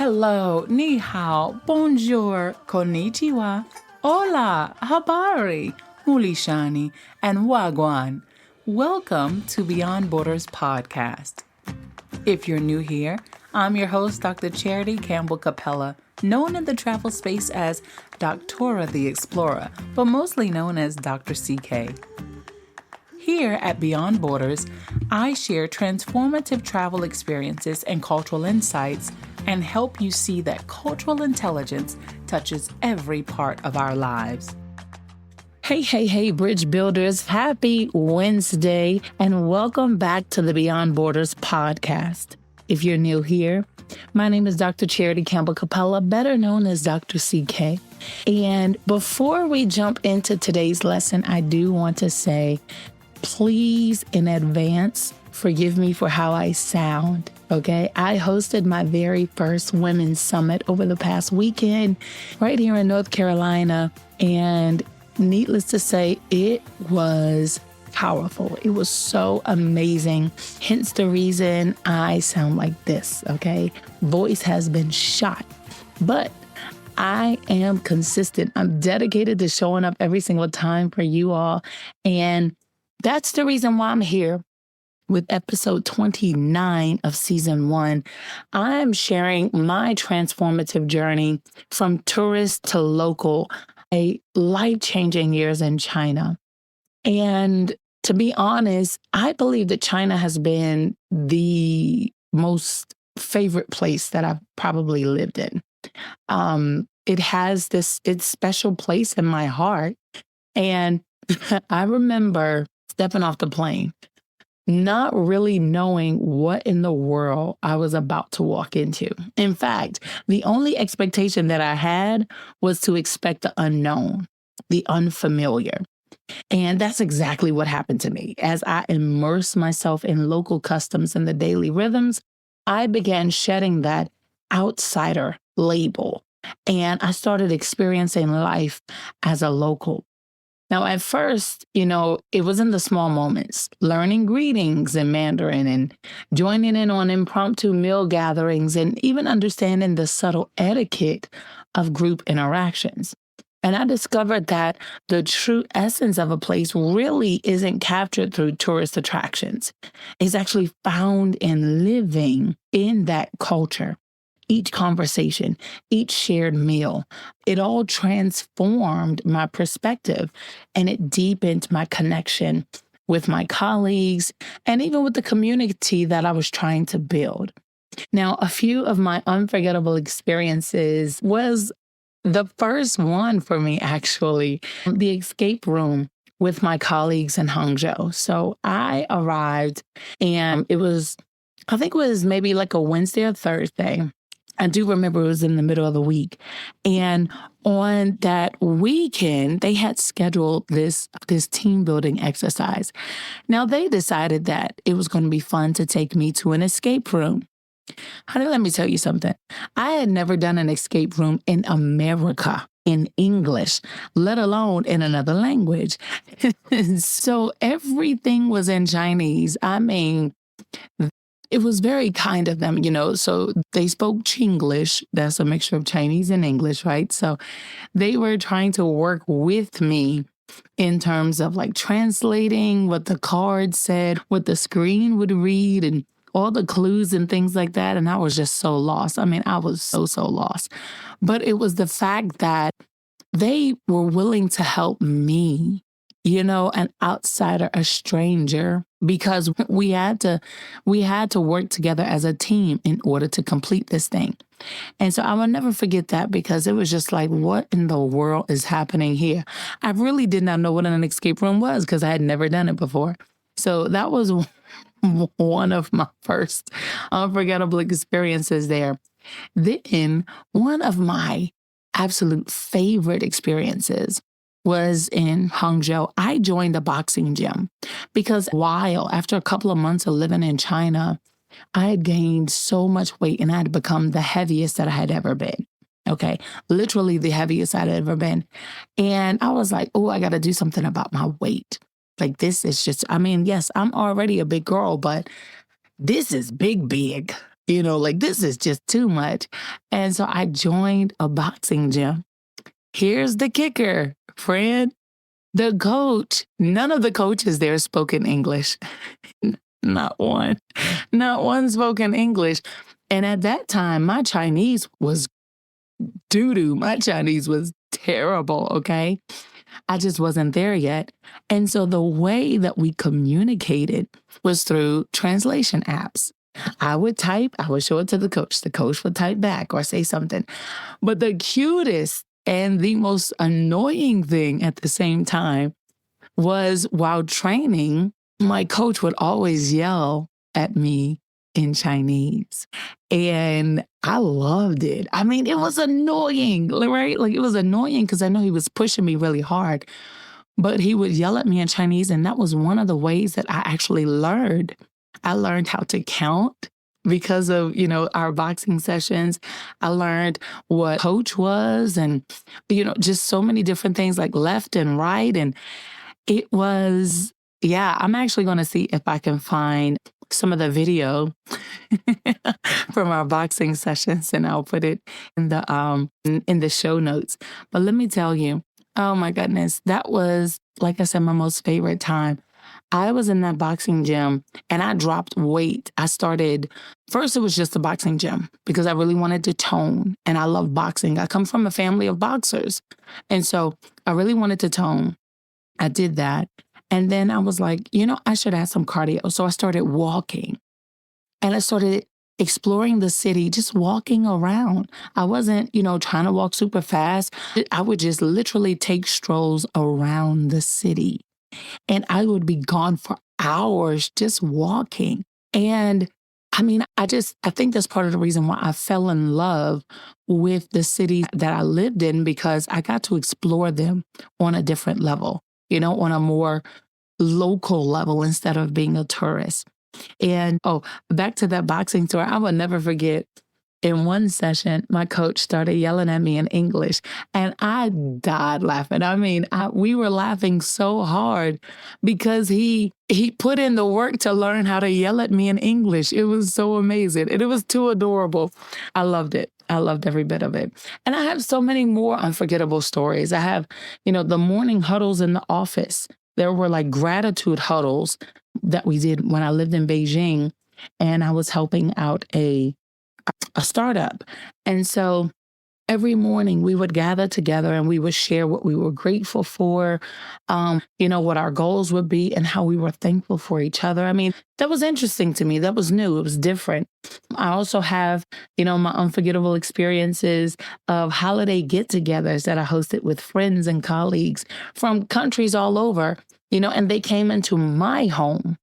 Hello, ni hao, bonjour, konnichiwa, hola, habari, mulishani, and wagwan. Welcome to Beyond Borders podcast. If you're new here, I'm your host, Dr. Charity Campbell Capella, known in the travel space as Doctora the Explorer, but mostly known as Dr. CK. Here at Beyond Borders, I share transformative travel experiences and cultural insights and help you see that cultural intelligence touches every part of our lives. Hey, bridge builders. Happy Wednesday and welcome back to the Beyond Borders podcast. If you're new here, my name is Dr. Charity Campbell Capella, better known as Dr. CK. And before we jump into today's lesson, I do want to say, please, in advance, forgive me for how I sound, okay? I hosted my very first Women's Summit over the past weekend right here in North Carolina, and needless to say, it was powerful. It was so amazing, hence the reason I sound like this, okay? Voice has been shot, but I am consistent. I'm dedicated to showing up every single time for you all, and that's the reason why I'm here with episode 29 of season 1. I'm sharing my transformative journey from tourist to local, a life-changing years in China. And to be honest, I believe that China has been the most favorite place that I've probably lived in. It has its special place in my heart. And I remember stepping off the plane, not really knowing what in the world I was about to walk into. In fact, the only expectation that I had was to expect the unknown, the unfamiliar. And that's exactly what happened to me. As I immersed myself in local customs and the daily rhythms, I began shedding that outsider label. And I started experiencing life as a local. Now, at first, it was in the small moments, learning greetings in Mandarin and joining in on impromptu meal gatherings and even understanding the subtle etiquette of group interactions. And I discovered that the true essence of a place really isn't captured through tourist attractions. It's actually found in living in that culture. Each conversation, each shared meal, it all transformed my perspective and it deepened my connection with my colleagues and even with the community that I was trying to build. Now, a few of my unforgettable experiences was the first one for me, actually, the escape room with my colleagues in Hangzhou. So I arrived and I think it was maybe like a Wednesday or Thursday. I do remember it was in the middle of the week. And on that weekend, they had scheduled this team building exercise. Now, they decided that it was going to be fun to take me to an escape room. Honey, let me tell you something. I had never done an escape room in America in English, let alone in another language. So everything was in Chinese. I mean, it was very kind of them, so they spoke Chinglish. That's a mixture of Chinese and English, right? So they were trying to work with me in terms of like translating what the card said, what the screen would read, and all the clues and things like that. And I was just so lost. I mean, I was so lost. But it was the fact that they were willing to help me, an outsider, a stranger, because we had to work together as a team in order to complete this thing. And so I will never forget that because it was just like, what in the world is happening here? I really did not know what an escape room was because I had never done it before. So that was one of my first unforgettable experiences there. Then one of my absolute favorite experiences was in Hangzhou. I joined a boxing gym because after a couple of months of living in China, I had gained so much weight and I had become the heaviest that I had ever been. Okay, literally the heaviest I'd ever been. And I was like, I got to do something about my weight. Like this is just, yes, I'm already a big girl, but this is big. like this is just too much. And so I joined a boxing gym. Here's the kicker, friend. The coach, none of the coaches there spoke in English. Not one. Not one spoke in English. And at that time, my Chinese was doo-doo. My Chinese was terrible, okay? I just wasn't there yet. And so the way that we communicated was through translation apps. I would type, I would show it to the coach would type back or say something. But the cutest and the most annoying thing at the same time was while training, my coach would always yell at me in Chinese. And I loved it. I mean, it was annoying, right? Like it was annoying because I know he was pushing me really hard, but he would yell at me in Chinese. And that was one of the ways that I actually learned. I learned how to count because of, our boxing sessions. I learned what coach was and, just so many different things like left and right. And it was, I'm actually going to see if I can find some of the video from our boxing sessions and I'll put it in the show notes. But let me tell you, oh my goodness, that was, like I said, my most favorite time. I was in that boxing gym and I dropped weight. First it was just a boxing gym because I really wanted to tone and I love boxing. I come from a family of boxers. And so I really wanted to tone. I did that. And then I was like, I should add some cardio. So I started walking and I started exploring the city, just walking around. I wasn't, trying to walk super fast. I would just literally take strolls around the city and I would be gone for hours just walking. And I mean, I think that's part of the reason why I fell in love with the city that I lived in because I got to explore them on a different level, on a more local level instead of being a tourist. And back to that boxing tour, I will never forget. In one session, my coach started yelling at me in English and I died laughing. I mean, we were laughing so hard because he put in the work to learn how to yell at me in English. It was so amazing. And it was too adorable. I loved it. I loved every bit of it. And I have so many more unforgettable stories. I have, the morning huddles in the office. There were like gratitude huddles that we did when I lived in Beijing and I was helping out a startup. And so every morning we would gather together and we would share what we were grateful for, what our goals would be and how we were thankful for each other. I mean, that was interesting to me. That was new. It was different. I also have, my unforgettable experiences of holiday get-togethers that I hosted with friends and colleagues from countries all over, and they came into my home.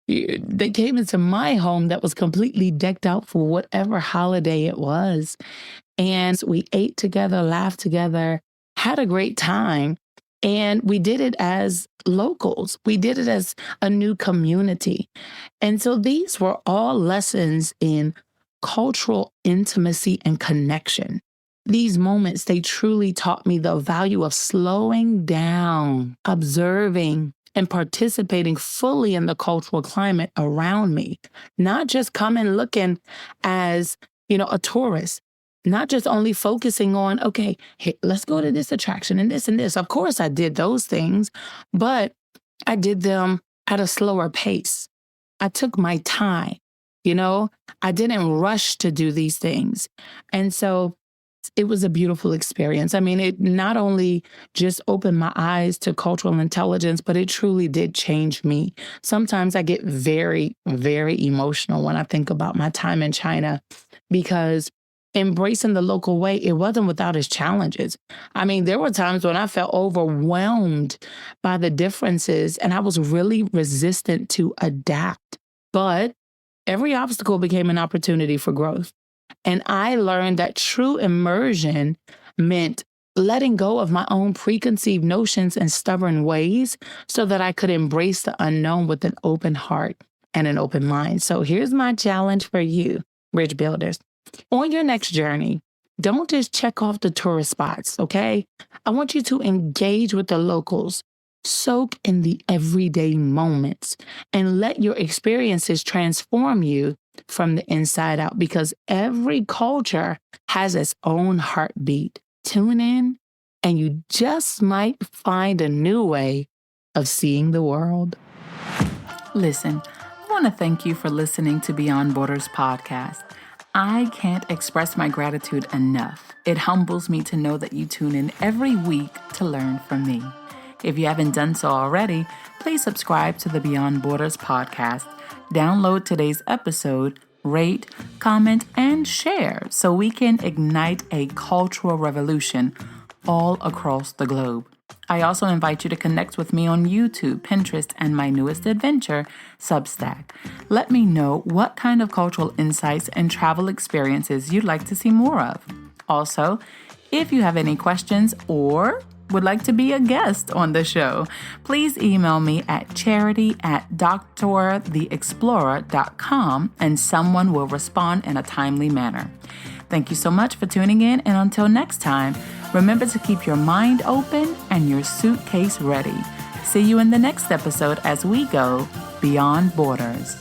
They came into my home that was completely decked out for whatever holiday it was. And we ate together, laughed together, had a great time. And we did it as locals. We did it as a new community. And so these were all lessons in cultural intimacy and connection. These moments, they truly taught me the value of slowing down, observing, and participating fully in the cultural climate around me, not just coming looking as, a tourist, not just only focusing on, okay, hey, let's go to this attraction and this and this. Of course, I did those things, but I did them at a slower pace. I took my time, I didn't rush to do these things. And so it was a beautiful experience. I mean, it not only just opened my eyes to cultural intelligence, but it truly did change me. Sometimes I get very, very emotional when I think about my time in China because embracing the local way, it wasn't without its challenges. I mean, there were times when I felt overwhelmed by the differences and I was really resistant to adapt. But every obstacle became an opportunity for growth. And I learned that true immersion meant letting go of my own preconceived notions and stubborn ways so that I could embrace the unknown with an open heart and an open mind. So here's my challenge for you, bridge builders. On your next journey, don't just check off the tourist spots, okay? I want you to engage with the locals, soak in the everyday moments, and let your experiences transform you from the inside out, because every culture has its own heartbeat. Tune in and you just might find a new way of seeing the world. Listen, I want to thank you for listening to Beyond Borders podcast. I can't express my gratitude enough. It humbles me to know that you tune in every week to learn from me. If you haven't done so already, please subscribe to the Beyond Borders podcast. Download today's episode, rate, comment, and share so we can ignite a cultural revolution all across the globe. I also invite you to connect with me on YouTube, Pinterest, and my newest adventure, Substack. Let me know what kind of cultural insights and travel experiences you'd like to see more of. Also, if you have any questions or would like to be a guest on the show, please email me at charity@drtheexplorer.com and someone will respond in a timely manner. Thank you so much for tuning in, and until next time, remember to keep your mind open and your suitcase ready. See you in the next episode as we go Beyond Borders.